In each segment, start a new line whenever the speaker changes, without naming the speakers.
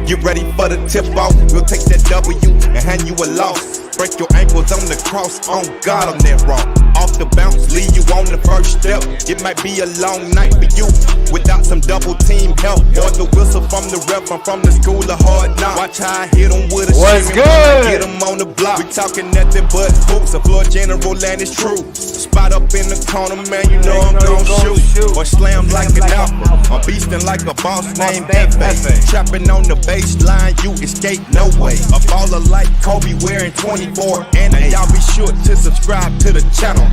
Get ready for the tip off. We'll take that W and hand you a loss. Break your ankles on the cross. On God, I'm that wrong. Off the bounce, leave you on the first step. It might be a long night for you without some double team help. Or the whistle from the ref. I'm from the school of hard knocks. Watch how I hit them with a
What's
shimmy.
good?
Get them on the block. We talking nothing but hoops. The floor general and it's true. Spot up in the corner, man, you know I'm gon' shoot. Or slam like an apple. I'm beastin' like a boss named Pepe. Trapping on the baseline, you escape no way. A baller like Kobe wearing 24 and y'all be sure to subscribe to the channel.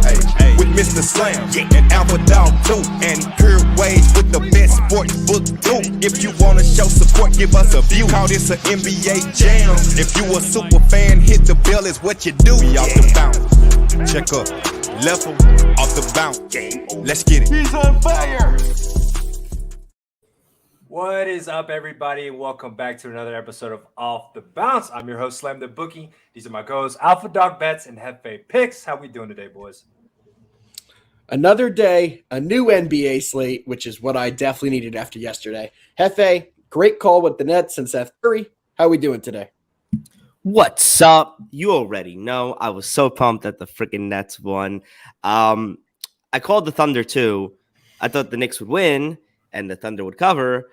With Mr. Slam and Alpha Dog too. And Pure Waves with the best sports book too. If you wanna show support, give us a view. Call this an NBA jam. If you a super fan, hit the bell is what you do. We off the bounce. Check up. Level off the bounce. Let's get it.
He's on fire.
What is up, everybody? Welcome back to another episode of Off the Bounce. I'm your host, Slam the Bookie. These are my co-hosts, Alpha Dog Bets and Hefe Picks. How we doing today, boys?
Another day, a new NBA slate, which is what I definitely needed after yesterday. Hefe, great call with the Nets and Seth Curry. How we doing today?
What's up? You already know. I was so pumped that the freaking Nets won. I called the Thunder too. I thought the Knicks would win and the Thunder would cover.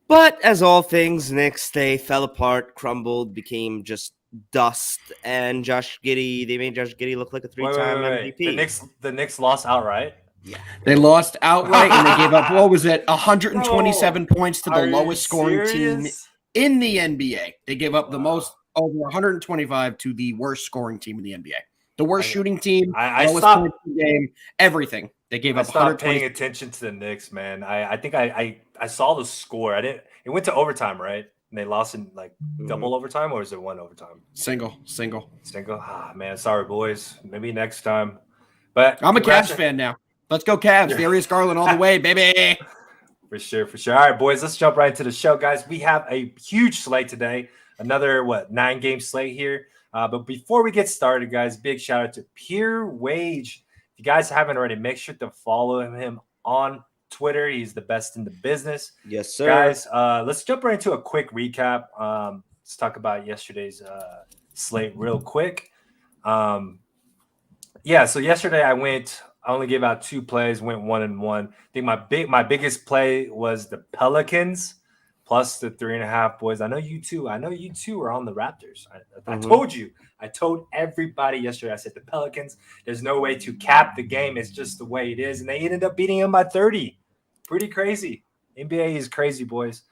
But as all things Knicks, they fell apart, crumbled, became just dust. And they made Josh Giddey look like a three-time MVP.
The Knicks lost outright.
Yeah, they lost outright and they gave up, 127 points to the lowest scoring team in the NBA. They gave up the most, over 125 to the worst scoring team in the NBA. The worst shooting team, lowest points in the game, everything. They gave up 120.
Paying attention to the Knicks, man. I think I saw the score. It went to overtime, right? And they lost in double overtime, or is it one overtime?
Single.
Ah, man, sorry, boys. Maybe next time. But
I'm a Cavs fan now. Let's go Cavs. Darius Garland all the way, baby.
For sure. All right, boys, let's jump right into the show, guys. We have a huge slate today. Another 9-game slate here. But before we get started, guys, big shout out to Pure Wage. If you guys haven't already, make sure to follow him on Twitter. He's the best in the business.
Yes, sir.
Guys, let's jump right into a quick recap. Let's talk about yesterday's slate real quick. So yesterday I only gave out 2 plays, went 1-1. I think my biggest play was the Pelicans plus the 3.5, boys. I know you two are on the Raptors. I told you. I told everybody yesterday. I said the Pelicans, there's no way to cap the game. It's just the way it is. And they ended up beating them by 30. Pretty crazy. NBA is crazy, boys.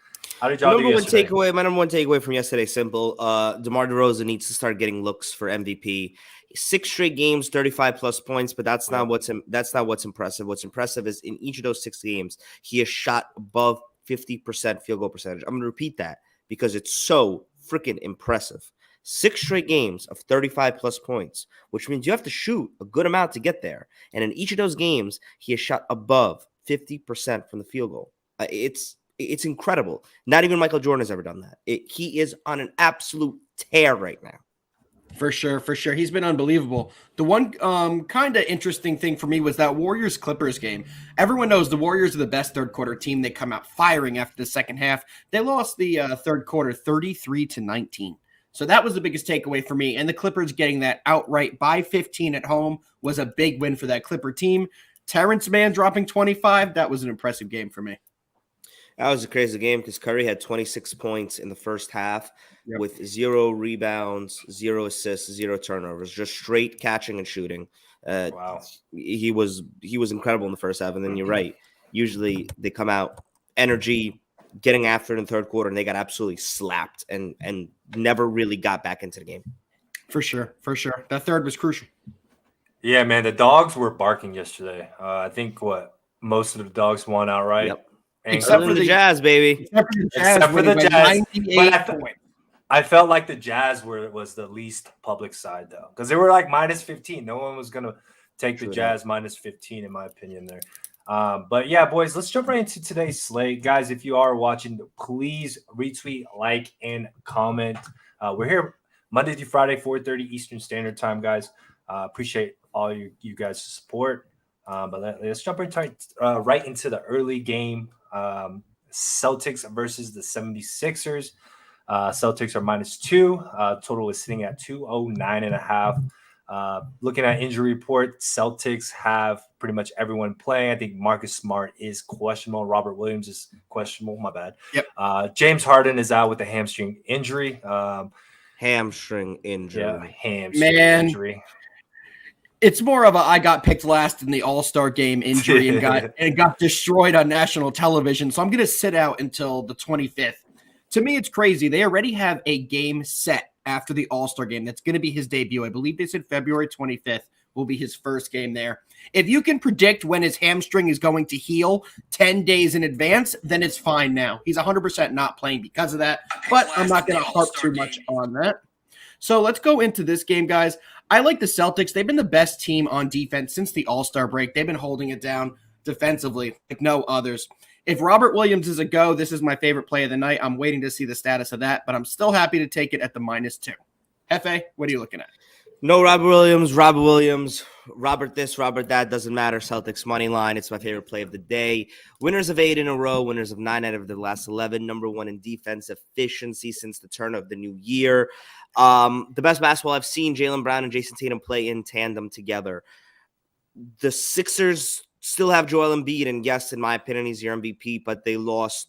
How did y'all do yesterday?
My number one takeaway from yesterday, simple. DeMar DeRozan needs to start getting looks for MVP. 6 straight games, 35-plus points, but that's not what's impressive. What's impressive is in each of those 6 games, he has shot above 50% field goal percentage. I'm going to repeat that because it's so freaking impressive. 6 straight games of 35-plus points, which means you have to shoot a good amount to get there. And in each of those games, he has shot above 50% from the field goal. It's incredible. Not even Michael Jordan has ever done that. He is on an absolute tear right now.
For sure. He's been unbelievable. The one kind of interesting thing for me was that Warriors-Clippers game. Everyone knows the Warriors are the best third-quarter team. They come out firing after the second half. They lost the third quarter 33-19. So that was the biggest takeaway for me. And the Clippers getting that outright by 15 at home was a big win for that Clipper team. Terrence Mann dropping 25, that was an impressive game for me.
That was a crazy game because Curry had 26 points in the first half with 0 rebounds, 0 assists, 0 turnovers, just straight catching and shooting.
Wow.
He was incredible in the first half. And then you're right. Usually they come out energy, getting after it in the third quarter, and they got absolutely slapped and never really got back into the game.
For sure. That third was crucial.
Yeah, man, the dogs were barking yesterday. I think most of the dogs won outright.
Yep. Except for the Jazz, baby.
Except for the Jazz. But I felt like the Jazz was the least public side, though, because they were like minus 15. No one was going to take the Jazz minus 15, in my opinion, there. But yeah, boys, let's jump right into today's slate. Guys, if you are watching, please retweet, like, and comment. We're here Monday through Friday, 4:30 Eastern Standard Time, guys. Appreciate all you guys' support. But let's jump right into the early game. Celtics versus the 76ers. Celtics are -2. Total is sitting at 209.5. Looking at injury report, Celtics have pretty much everyone playing. I think Marcus Smart is questionable. Robert Williams is questionable. My bad.
Yep.
James Harden is out with a hamstring injury.
Hamstring injury.
Yeah, hamstring injury.
It's more of a I got picked last in the All-Star game injury and got destroyed on national television. So I'm going to sit out until the 25th. To me, it's crazy. They already have a game set after the All-Star game. That's going to be his debut. I believe they said February 25th will be his first game there. If you can predict when his hamstring is going to heal 10 days in advance, then it's fine now. He's 100% not playing because of that, but I'm not going to harp too much on that. So let's go into this game, guys. I like the Celtics. They've been the best team on defense since the All-Star break. They've been holding it down defensively like no others. If Robert Williams is a go, this is my favorite play of the night. I'm waiting to see the status of that, but I'm still happy to take it at the -2. Hefe, what are you looking at?
No Robert Williams, Robert this, Robert that, doesn't matter. Celtics money line. It's my favorite play of the day. Winners of 8 in a row, winners of 9 out of the last 11, number 1 in defense efficiency since the turn of the new year. The best basketball I've seen Jaylen Brown and Jason Tatum play in tandem together. The Sixers still have Joel Embiid, and yes, in my opinion, he's your MVP, but they lost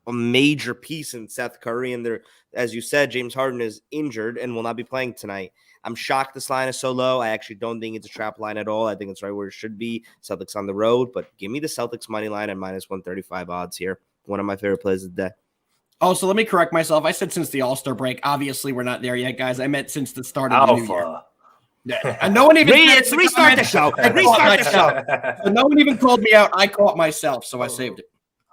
a major piece in Seth Curry, and they're, as you said, James Harden is injured and will not be playing tonight. I'm shocked this line is so low. I actually don't think it's a trap line at all. I think it's right where it should be. Celtics on the road, but give me the Celtics money line at -135 odds here. One of my favorite plays of the day.
Oh, so let me correct myself. I said since the All-Star break. Obviously, we're not there yet, guys. I meant since the start of the new year. Yeah. And no one even
restart the show. Restart the show.
So no one even called me out. I caught myself, so I saved it.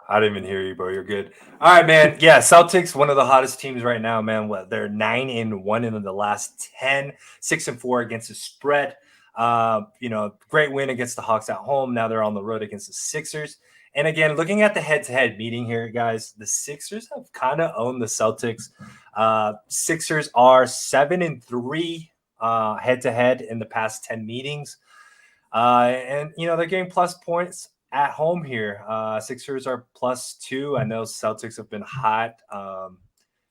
I didn't even hear you, bro. You're good. All right, man. Yeah, Celtics, one of the hottest teams right now, man. They're 9-1 in the last 10, 6-4 against the spread. Great win against the Hawks at home. Now they're on the road against the Sixers. And again, looking at the head-to-head meeting here, guys, the Sixers have kind of owned the Celtics. Sixers are 7-3 head-to-head in the past 10 meetings. They're getting plus points at home here. Sixers are +2. I know Celtics have been hot.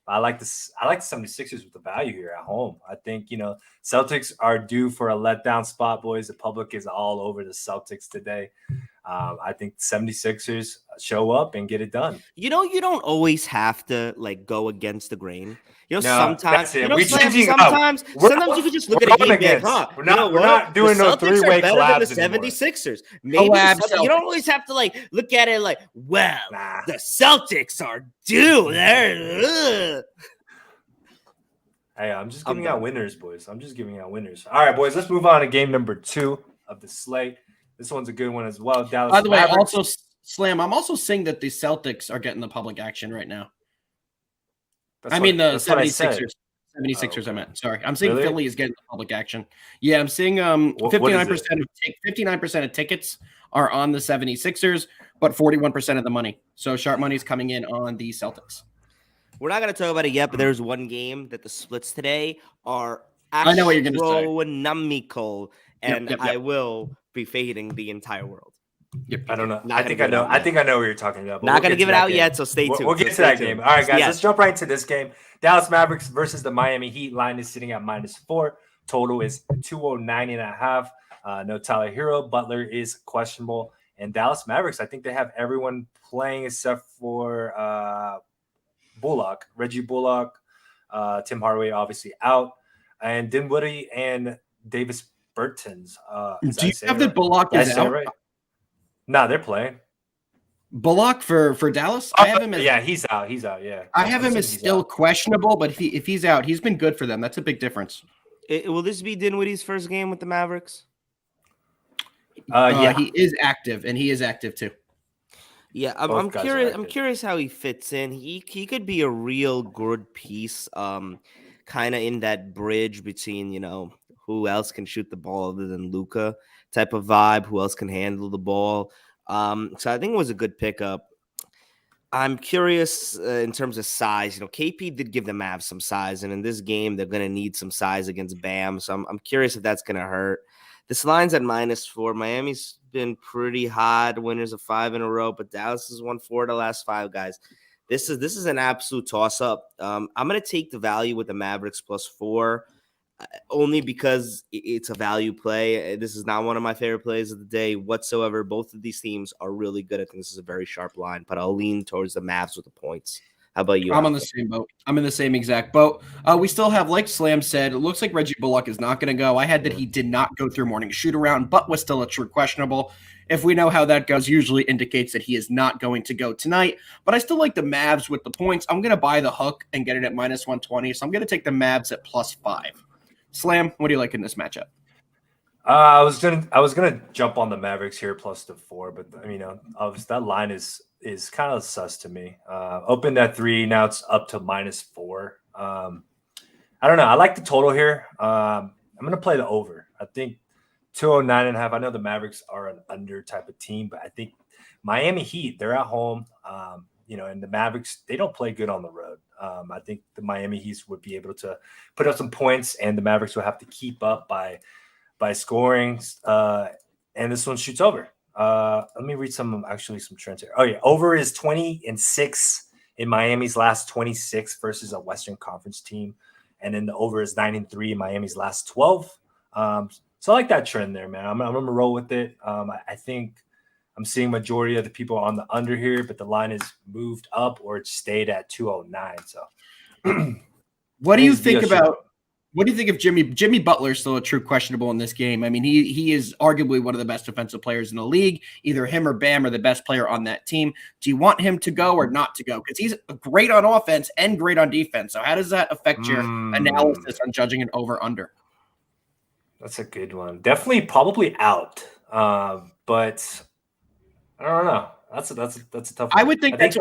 I like the 76ers with the value here at home. I think, Celtics are due for a letdown spot, boys. The public is all over the Celtics today. I think 76ers show up and get it done.
You don't always have to go against the grain. Sometimes you could just look at a game and go, huh?
We're not doing no three-way collabs
than the 76ers. Maybe you don't always have to look at it the Celtics are due.
Hey, I'm just giving out winners, boys. I'm just giving out winners. All right, boys, let's move on to game number 2 of the slate. This one's a good one as well. Dallas
By the way,
Mavericks.
also, Slam, I'm also seeing that the Celtics are getting the public action right now. The 76ers. 76ers, okay. I meant. Sorry. I'm seeing really? Philly is getting the public action. Yeah, I'm seeing 59% of tickets are on the 76ers, but 41% of the money. So sharp money is coming in on the Celtics.
We're not going to talk about it yet, but there's one game that the splits today are
I know what you're going to say.
Astronomical, and yep. I will be fading the entire world.
Yep. I don't know. I think I know what you're talking about.
Not going to give it out yet, so stay tuned.
We'll get to that game. All right, guys, let's jump right into this game. Dallas Mavericks versus the Miami Heat. Line is sitting at -4. Total is 209.5. No Tyler Hero. Butler is questionable. And Dallas Mavericks, I think they have everyone playing except for Bullock, Reggie Bullock, Tim Hardaway obviously out, and Dinwiddie and Davis Bertans.
Do you have the Bullock is out?
Right? No, they're playing.
Bullock for Dallas? I have him
he's out. He's out, yeah.
I have him as still questionable, but if he's out, he's been good for them. That's a big difference.
Will this be Dinwiddie's first game with the Mavericks?
He is active, and he is active too.
Yeah, I'm curious. I'm curious how he fits in. He could be a real good piece, kind of in that bridge between who else can shoot the ball other than Luka type of vibe. Who else can handle the ball? So I think it was a good pickup. I'm curious in terms of size. KP did give the Mavs some size, and in this game they're going to need some size against Bam. So I'm curious if that's going to hurt. This line's at -4. Miami's been pretty hot, winners of 5 in a row, but Dallas has won 4 of the last 5, guys. This is an absolute toss up. I'm gonna take the value with the Mavericks +4, only because it's a value play. This is not one of my favorite plays of the day whatsoever. Both of these teams are really good. I think this is a very sharp line, but I'll lean towards the Mavs with the points. How about you?
I'm on the same boat. I'm in the same exact boat. We still have, like Slam said, it looks like Reggie Bullock is not going to go. I had that he did not go through morning shoot around, but was still a true questionable. If we know how that goes, usually indicates that he is not going to go tonight. But I still like the Mavs with the points. I'm going to buy the hook and get it at -120. So I'm going to take the Mavs at +5. Slam, what do you like in this matchup?
I was gonna jump on the Mavericks here +4, but obviously that line is kind of sus to me. Opened at 3, now it's up to -4. I don't know. I like the total here. I'm gonna play the over. I think 209.5. I know the Mavericks are an under type of team, but I think Miami Heat, they're at home. And the Mavericks, they don't play good on the road. I think the Miami Heat would be able to put up some points, and the Mavericks will have to keep up by scoring. And this one shoots over. Let me read some trends here. Oh yeah, over is 20-6 in Miami's last 26 versus a Western Conference team, and then the over is 9-3 in Miami's last 12. So I like that trend there, man. I'm gonna roll with it. I think I'm seeing majority of the people on the under here, but the line is moved up or it stayed at 209. So
what do you think about? What do you think of Jimmy Butler? Still a true questionable in this game. I mean, he is arguably one of the best defensive players in the league. Either him or Bam are the best player on that team. Do you want him to go or not to go? Because he's great on offense and great on defense. So how does that affect your analysis on judging an over/under?
That's a good one. Definitely, probably out. But I don't know. That's a tough one.
I would think that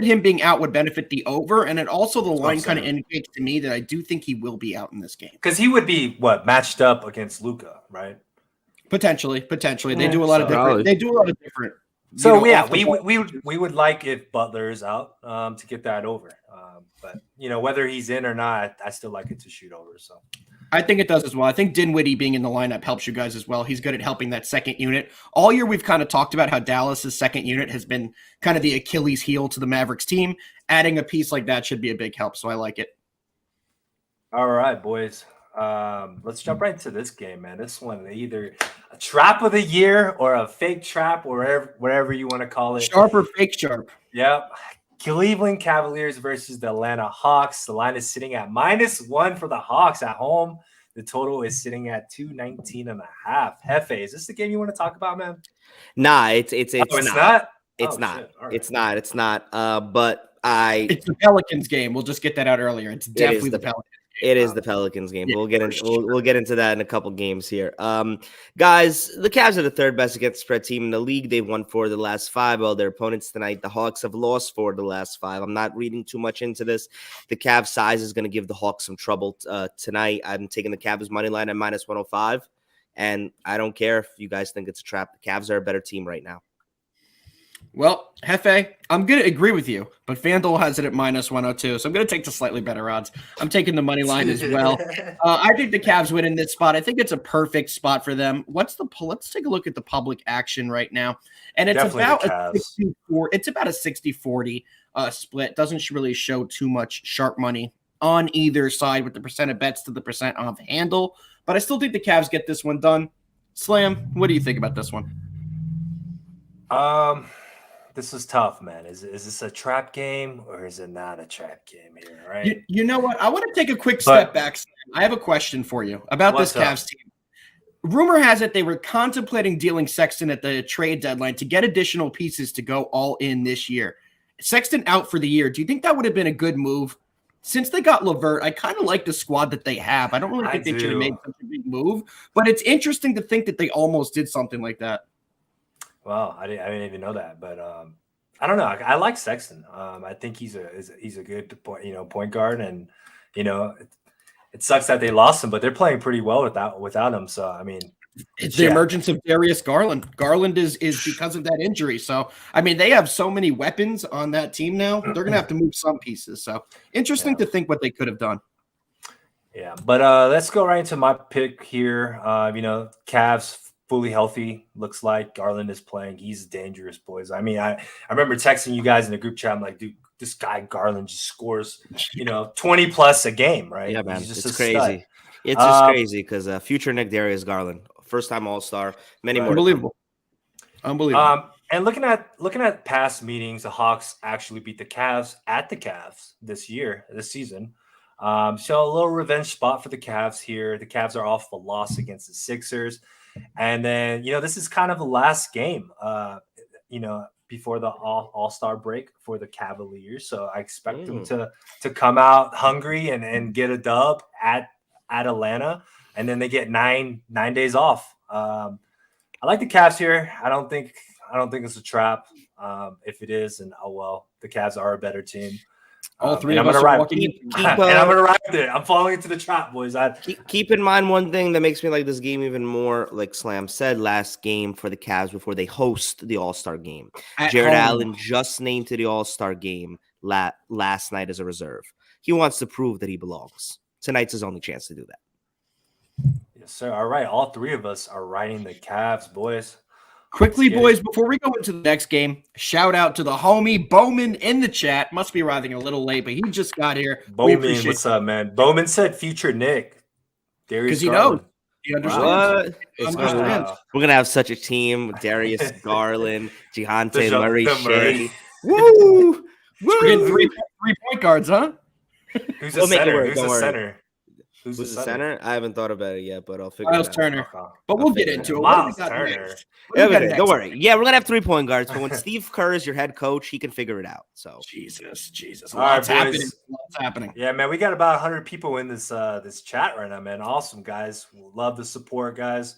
him being out would benefit the over, and it also the line kind of indicates to me that I do think he will be out in this game
because he would be matched up against Luka, right?
Potentially. They do a lot of different.
So we would like if Butler is out to get that over, but whether he's in or not, I still like it to shoot over. So.
I think it does as well. I think Dinwiddie being in the lineup helps you guys as well. He's good at helping that second unit. All year we've kind of talked about how Dallas's second unit has been kind of the Achilles heel to the Mavericks team. Adding a piece like that should be a big help, so I like it.
All right, boys. Let's jump right into this game, man. This one, either a trap of the year or a fake trap, or whatever you want to call it.
Sharp or fake sharp.
Yep. Cleveland Cavaliers versus the Atlanta Hawks. The line is sitting at -1 for the Hawks at home. The total is sitting at 219.5. Hefe, is this the game you want to talk about, man?
Nah, it's not.
It's not.
It's not. But
it's the Pelicans game. We'll just get that out earlier. It's definitely the Pelicans.
It is the Pelicans game. Yeah, we'll get into that in a couple games here. Guys, the Cavs are the third best against spread team in the league. They've won 4 of the last 5. While their opponents tonight, the Hawks, have lost 4 of the last 5. I'm not reading too much into this. The Cavs size is going to give the Hawks some trouble tonight. I'm taking the Cavs money line at -105, and I don't care if you guys think it's a trap. The Cavs are a better team right now.
Well, Hefe, I'm going to agree with you, but FanDuel has it at -102, so I'm going to take the slightly better odds. I'm taking the money line as well. I think the Cavs win in this spot. I think it's a perfect spot for them. Let's take a look at the public action right now, and it's about a 64. It's about a 60-40 split. Doesn't really show too much sharp money on either side with the percent of bets to the percent of handle, but I still think the Cavs get this one done. Slam, what do you think about this one?
This is tough, man. Is this a trap game or is it not a trap game here? Right?
You know what? I want to take a quick step back. I have a question for you about this Cavs team. Rumor has it they were contemplating dealing Sexton at the trade deadline to get additional pieces to go all in this year. Sexton out for the year. Do you think that would have been a good move? Since they got LeVert, I kind of like the squad that they have. I don't really think they should have made such a big move, but it's interesting to think that they almost did something like that.
Well, I didn't even know that, but I don't know. I like Sexton. I think he's a good point guard, and it sucks that they lost him, but they're playing pretty well without him. So I mean,
it's the emergence of Darius Garland. Garland is because of that injury. So I mean, they have so many weapons on that team now. They're gonna have to move some pieces. So interesting to think what they could have done.
Yeah, but let's go right into my pick here. Cavs fully healthy, looks like Garland is playing. He's dangerous, boys. I mean, I remember texting you guys in the group chat. I'm like, dude, this guy Garland just scores, 20 plus a game, right?
Yeah, man,
He's just
it's
a
crazy.
stud.
It's just crazy because future Nick Darius Garland, first time All-Star, many more.
Unbelievable.
And looking at past meetings, the Hawks actually beat the Cavs at the Cavs this season. So a little revenge spot for the Cavs here. The Cavs are off a loss against the Sixers. And then, this is kind of the last game, before the all-star break for the Cavaliers. So I expect them to come out hungry and get a dub at Atlanta. And then they get nine days off. I like the Cavs here. I don't think it's a trap. If it is, and the Cavs are a better team.
All three of us are walking.
And I'm going to ride it. I'm falling into the trap, boys.
Keep in mind one thing that makes me like this game even more, like Slam said, last game for the Cavs before they host the All-Star game. Jared Allen just named to the All-Star game last night as a reserve. He wants to prove that he belongs. Tonight's his only chance to do that.
Yes, sir. All right. All three of us are riding the Cavs, boys.
Quickly, boys, before we go into the next game, shout out to the homie Bowman in the chat. Must be arriving a little late, but he just got here.
Bowman, what's up, man? Bowman said future Nick.
Because he knows. He understands.
Wow. We're going to have such a team. Darius Garland, Dejounte Murray, Shea. Woo!
We're getting three point guards, huh?
Who's the center?
Who's the center? I haven't thought about it yet, but I'll figure it out.
Miles Turner. But we'll get into it.
Miles Turner.
Don't worry. Yeah, we're going to have 3-point guards, but when Steve Kerr is your head coach, he can figure it out. So
Jesus.
All right,
What's happening?
Yeah, man, we got about 100 people in this chat right now, man. Awesome, guys. Love the support, guys.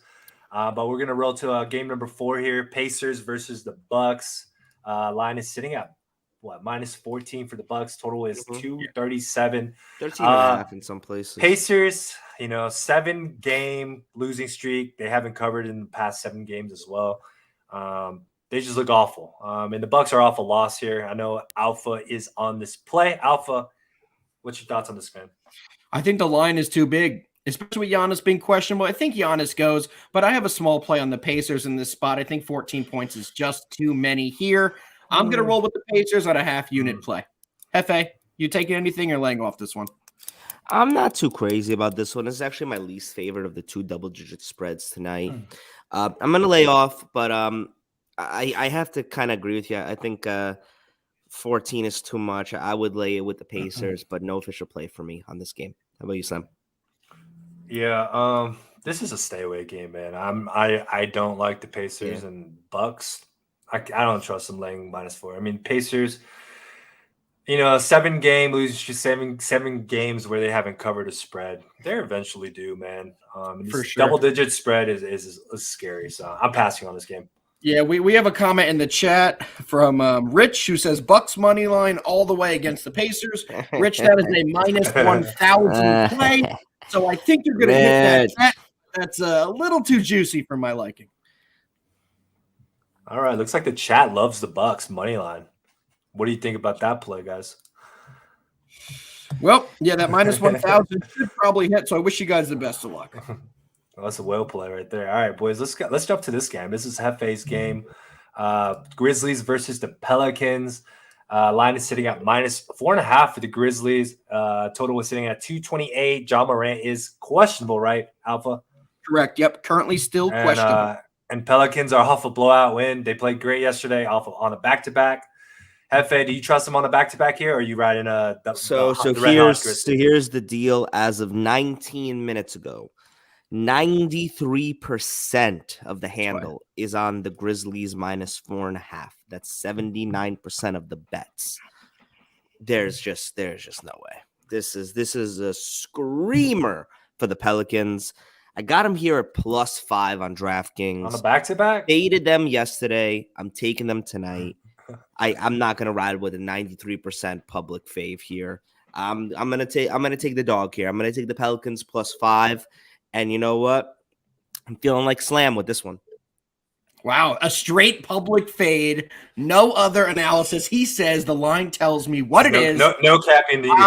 But we're going to roll to game number 4 here. Pacers versus the Bucks. Line is sitting at minus 14 for the Bucks. Total is 237.
13.5 in some places.
Pacers, 7-game losing streak. They haven't covered in the past 7 games as well. They just look awful. And the Bucks are off a loss here. I know Alpha is on this play. Alpha, what's your thoughts on this, man?
I think the line is too big, especially with Giannis being questionable. I think Giannis goes, but I have a small play on the Pacers in this spot. I think 14 points is just too many here. I'm going to roll with the Pacers on a half-unit play. Hefe, you taking anything or laying off this one?
I'm not too crazy about this one. This is actually my least favorite of the 2 double-digit spreads tonight. I'm going to lay off, but I have to kind of agree with you. I think 14 is too much. I would lay it with the Pacers, but no official play for me on this game. How about you, Sam?
Yeah, this is a stay-away game, man. I don't like the Pacers and Bucks. I don't trust them laying -4. I mean, Pacers, 7-game losing streak, 7 games where they haven't covered a spread. They eventually do, man. For sure. Double-digit spread is scary. So I'm passing on this game.
Yeah, we have a comment in the chat from Rich who says Bucks money line all the way against the Pacers. Rich, that is a -1,000 play. So I think you're going to hit that. That's a little too juicy for my liking.
All right, looks like the chat loves the Bucks money line. What do you think about that play, guys?
Well, yeah, that -1,000 should probably hit. So I wish you guys the best of luck.
Well, that's a whale play right there. All right, boys, let's jump to this game. This is Hefe's game. Grizzlies versus the Pelicans. Line is sitting at -4.5 for the Grizzlies. Total was sitting at 228. John Morant is questionable, right, Alpha?
Correct. Yep. Currently still questionable.
And Pelicans are off a blowout win. They played great yesterday on a back-to-back. Hefe, do you trust them on a back-to-back here, or are you riding the
here's the deal. As of 19 minutes ago, 93% of the handle is on the Grizzlies -4.5. That's 79% of the bets. There's just no way. This is a screamer for the Pelicans. I got them here at +5 on DraftKings.
On the back-to-back?
Faded them yesterday. I'm taking them tonight. I'm not gonna ride with a 93% public fave here. I'm gonna take the dog here. I'm gonna take the Pelicans +5. And you know what? I'm feeling like Slam with this one.
Wow, a straight public fade. No other analysis. He says the line tells me what it is.
No capping needed.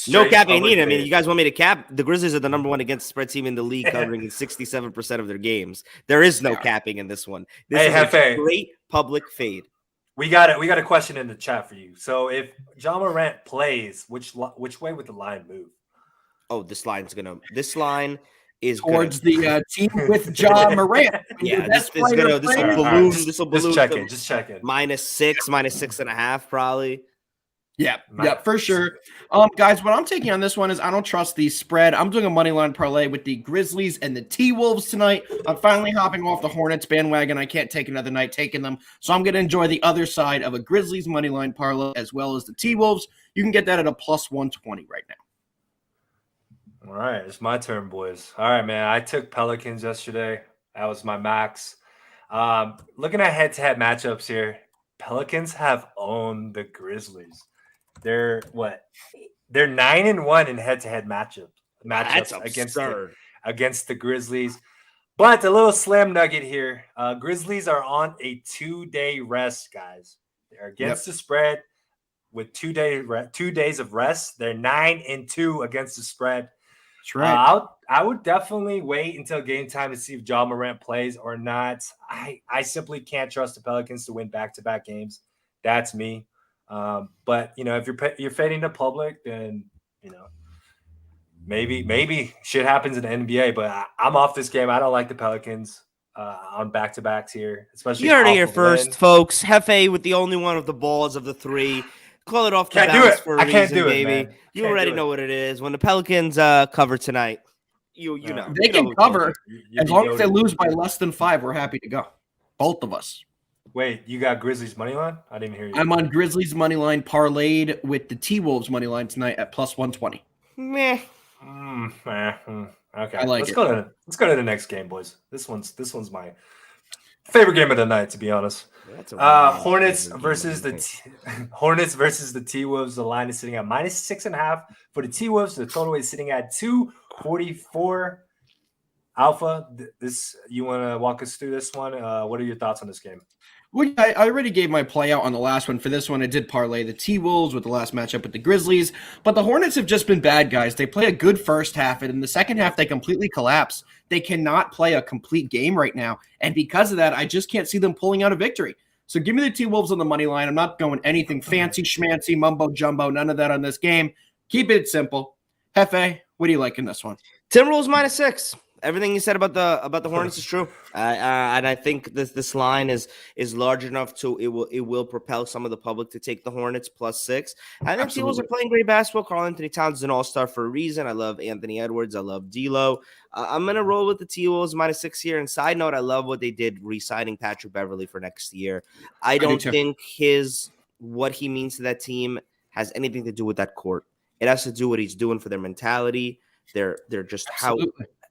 No capping needed. I mean, you guys want me to cap? The Grizzlies are the number 1 against spread team in the league, covering 67% of their games. There is no capping in this one. This is a great public fade.
We got it. We got a question in the chat for you. So if John Morant plays, which way would the line move?
Oh, this line is
towards the team with John Morant.
Yeah, this will balloon. This will balloon.
Just checking.
-6, -6.5, probably.
Yeah, for sure. Guys, what I'm taking on this one is I don't trust the spread. I'm doing a money line parlay with the Grizzlies and the T-Wolves tonight. I'm finally hopping off the Hornets bandwagon. I can't take another night taking them. So I'm going to enjoy the other side of a Grizzlies money line parlay as well as the T-Wolves. You can get that at a +120 right now.
All right, it's my turn, boys. All right, man. I took Pelicans yesterday. That was my max. Looking at head-to-head matchups here, Pelicans have owned the Grizzlies. They're 9-1 in head-to-head matchups against the Grizzlies. But a little slam nugget here. Grizzlies are on a 2-day rest, guys. They're against the spread with 2 days of rest. They're 9-2 against the spread.
That's right.
I would definitely wait until game time to see if John Morant plays or not. I simply can't trust the Pelicans to win back-to-back games. That's me. But if you're fading the public, then maybe shit happens in the NBA. But I'm off this game. I don't like the Pelicans on back-to-backs here, especially.
You heard it here first, folks. Hefe with the only one of the balls of the three. Call it off the bounce for a reason, baby. You already know what it is. When the Pelicans cover tonight, you know.
They can cover. As long as they lose by less than 5, we're happy to go. Both of us.
Wait, you got Grizzlies money line? I didn't hear you.
I'm on Grizzlies money line parlayed with the T-Wolves money line tonight at +120.
Meh.
Okay.
Let's
go to the next game, boys. This one's my favorite game of the night, to be honest. Hornets versus the T-Wolves. The line is sitting at -6.5 for the T-Wolves. The total is sitting at 244. Alpha, you want to walk us through this one? What are your thoughts on this game?
Well, I already gave my play out on the last one. For this one, I did parlay the T-Wolves with the last matchup with the Grizzlies. But the Hornets have just been bad, guys. They play a good first half, and in the second half, they completely collapse. They cannot play a complete game right now. And because of that, I just can't see them pulling out a victory. So give me the T-Wolves on the money line. I'm not going anything fancy, schmancy, mumbo-jumbo, none of that on this game. Keep it simple. Hefe, what do you like in this one?
Timberwolves -6. Everything you said about the Hornets is true, and I think this line is large enough to it will propel some of the public to take the Hornets +6. I think T-Wolves are playing great basketball. Karl Anthony Towns is an all-star for a reason. I love Anthony Edwards. I love D'Lo. I'm gonna roll with the T-Wolves -6 here. And side note, I love what they did re-signing Patrick Beverley for next year. I don't think what he means to that team has anything to do with that court. It has to do what he's doing for their mentality. They're just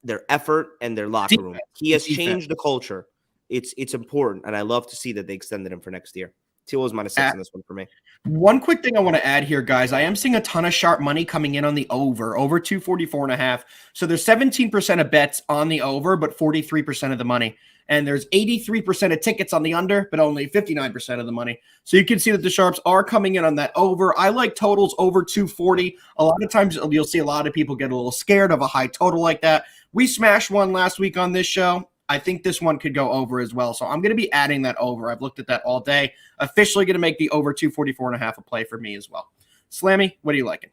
their effort and their locker room. He has changed the culture. It's important, and I love to see that they extended him for next year. T-Wolves -6 in this one for me.
One quick thing I want to add here, guys. I am seeing a ton of sharp money coming in on the over 244.5. So there's 17% of bets on the over, but 43% of the money. And there's 83% of tickets on the under, but only 59% of the money. So you can see that the sharps are coming in on that over. I like totals over 240. A lot of times you'll see a lot of people get a little scared of a high total like that. We smashed one last week on this show. I think this one could go over as well. So I'm going to be adding that over. I've looked at that all day. Officially going to make the over 244.5 a play for me as well. Slammy, what are you liking?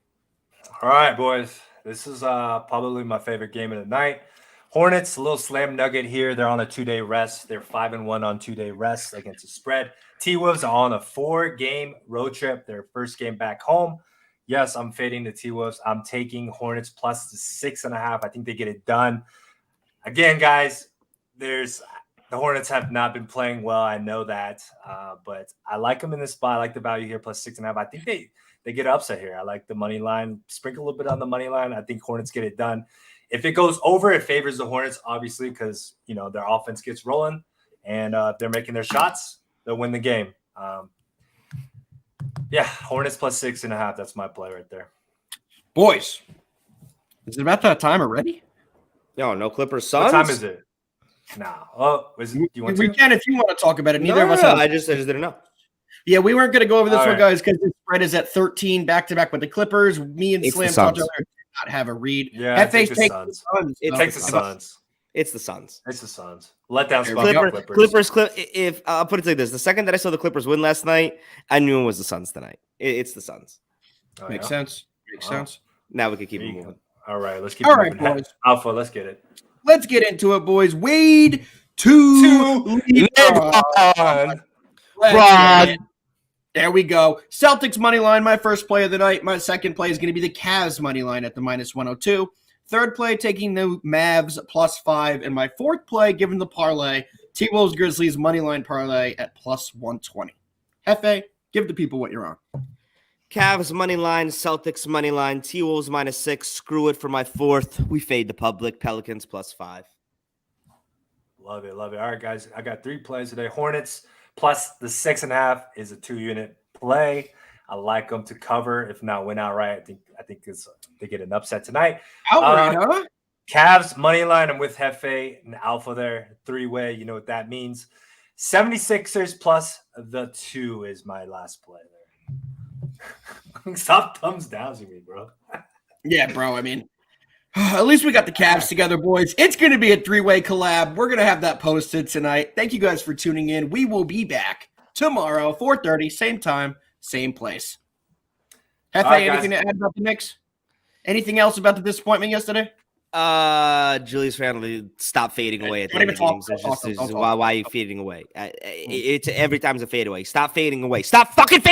All right, boys. This is probably my favorite game of the night. Hornets, a little slam nugget here. They're on a 2-day rest. They're 5-1 on 2-day rest against the spread. T-Wolves are on a 4-game road trip. Their first game back home. Yes, I'm fading the T-Wolves. I'm taking Hornets plus the 6.5. I think they get it done. Again, guys, the Hornets have not been playing well. I know that, but I like them in this spot. I like the value here plus 6.5. I think they get upset here. I like the money line. Sprinkle a little bit on the money line. I think Hornets get it done. If it goes over, it favors the Hornets, obviously, because their offense gets rolling and they're making their shots. They'll win the game. Hornets plus 6.5. That's my play right there.
Boys, is it about that time already?
No Clippers Suns.
What time is it? No. Oh, is it? Do you want
we
to?
can if you want to talk about it. Neither of us.
I just didn't know.
Yeah, we weren't going to go over this
All
one,
right.
guys, because the spread is at 13 back-to-back with the Clippers. Me and
It's
Slam
the Suns.
did not have a read.
Yeah,
FH
the
takes
Suns.
the Suns.
It takes the Suns.
It's the Suns.
It's the Suns. Letdown spot.
If I'll put it like this, the second that I saw the Clippers win last night, I knew it was the Suns tonight. It's the Suns.
Oh,
Makes sense. Makes sense.
Now we can keep it moving.
All right, let's keep
All
moving.
right, boys.
Alpha, let's get it.
Let's get into it, boys. Wade to LeBron. There we go. Celtics money line, my first play of the night. My second play is going to be the Cavs money line at the -102. Third play, taking the Mavs +5. And my fourth play, given the parlay, T-Wolves Grizzlies money line parlay at +120. Hefe, give the people what you're on.
Cavs money line, Celtics money line, T-Wolves -6. Screw it for my fourth. We fade the public. Pelicans +5.
Love it, love it. All right, guys, I got 3 plays today. Hornets plus the 6.5 is a 2-unit play. I like them to cover, if not win outright. I think they get an upset tonight.
Outright, huh?
Cavs money line. I'm with Hefe and Alpha there. 3-way. You know what that means. 76ers plus the 2 is my last play there. Stop thumbs downing me, bro.
Yeah, bro. I mean, at least we got the Cavs together, boys. It's going to be a 3-way collab. We're going to have that posted tonight. Thank you guys for tuning in. We will be back tomorrow, 4:30, same time, same place. Hefe,
right,
anything to add about the Knicks? Anything else about the disappointment yesterday?
Julius Randle, stop fading away at the
Don't
end of
even
games.
talk.
Why are you fading away? It's every time's a fade away. Stop fading away. Stop fucking fading.